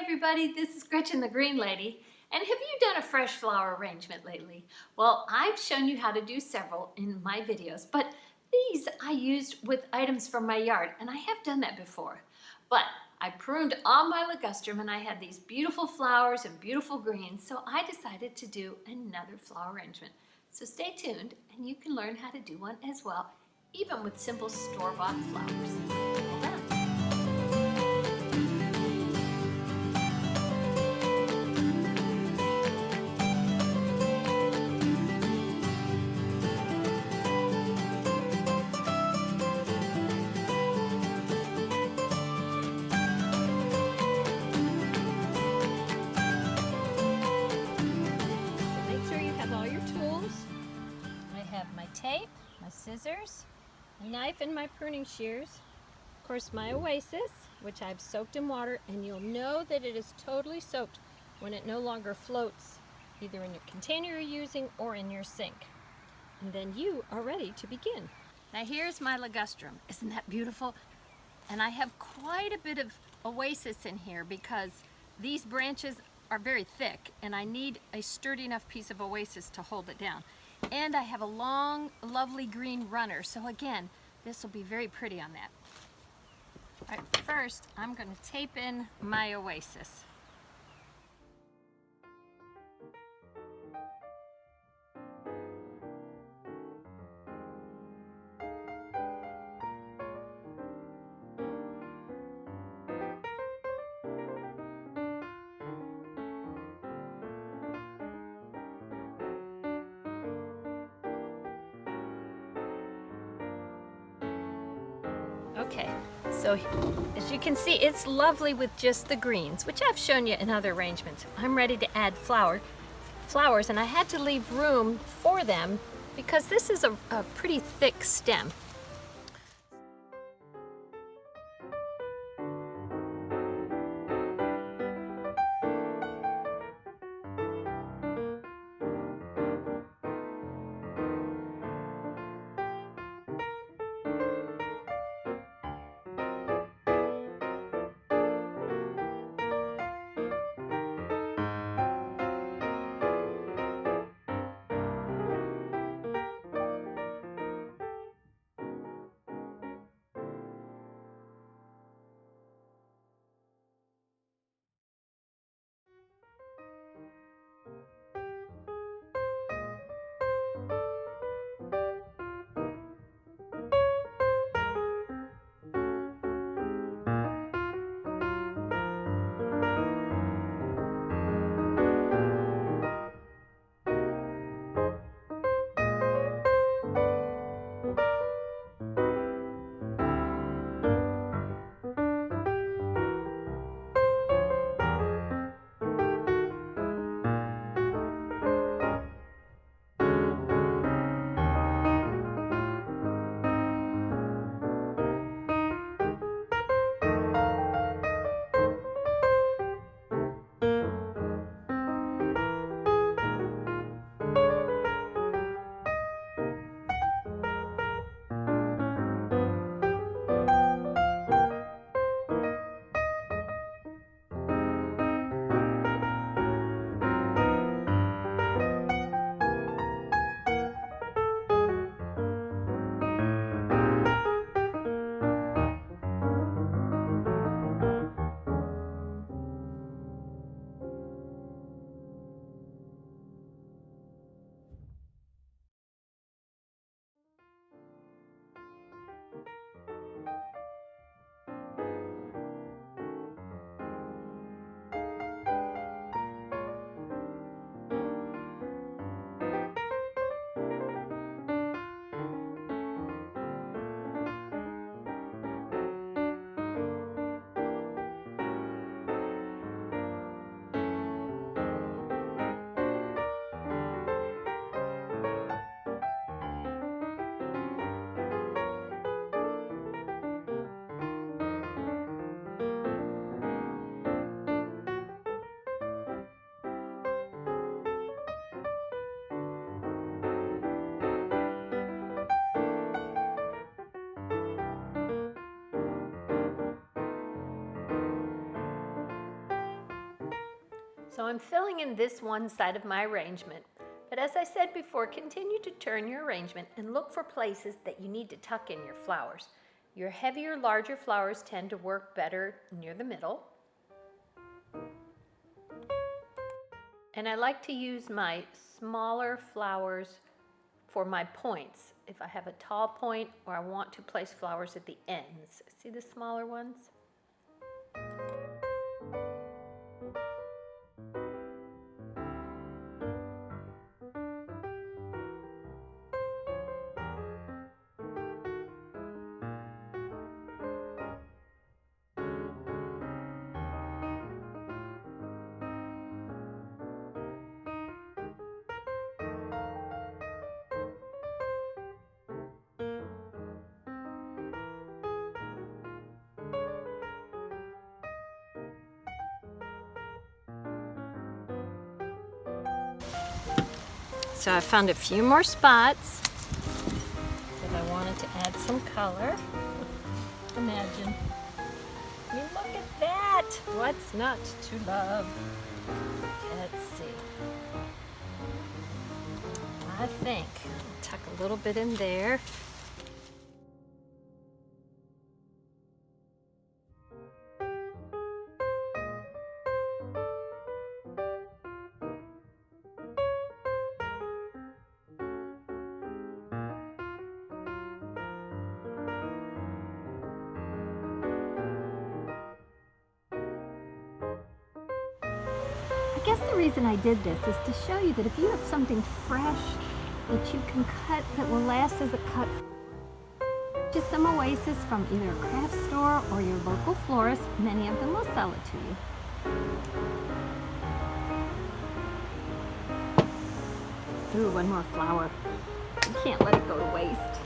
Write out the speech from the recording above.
everybody, this is Gretchen the Green Lady. And have you done a fresh flower arrangement lately? Well, I've shown you how to do several in my videos, but these I used with items from my yard, and I have done that before. But I pruned all my ligustrum and I had these beautiful flowers and beautiful greens, so I decided to do another flower arrangement. So stay tuned and you can learn how to do one as well, even with simple store-bought flowers. Hold on. All your tools. I have my tape, my scissors, a knife, and my pruning shears. Of course, my Oasis, which I've soaked in water, and you'll know that it is totally soaked when it no longer floats, either in your container you're using or in your sink. And then you are ready to begin. Now here's my ligustrum. Isn't that beautiful? And I have quite a bit of Oasis in here because these branches are very thick and I need a sturdy enough piece of Oasis to hold it down. And I have a long, lovely green runner. So again, this will be very pretty on that. All right, first I'm going to tape in my Oasis. Okay, so as you can see, it's lovely with just the greens, which I've shown you in other arrangements. I'm ready to add flowers, and I had to leave room for them because this is a pretty thick stem. So I'm filling in this one side of my arrangement. But as I said before, continue to turn your arrangement and look for places that you need to tuck in your flowers. Your heavier, larger flowers tend to work better near the middle. And I like to use my smaller flowers for my points. If I have a tall point or I want to place flowers at the ends. See the smaller ones? So I found a few more spots that I wanted to add some color. Imagine. I mean, look at that! What's not to love? Let's see. I think I'll tuck a little bit in there. I guess the reason I did this is to show you that if you have something fresh that you can cut that will last as a cut, just some oasis from either a craft store or your local florist, many of them will sell it to you. Ooh, one more flower. You can't let it go to waste.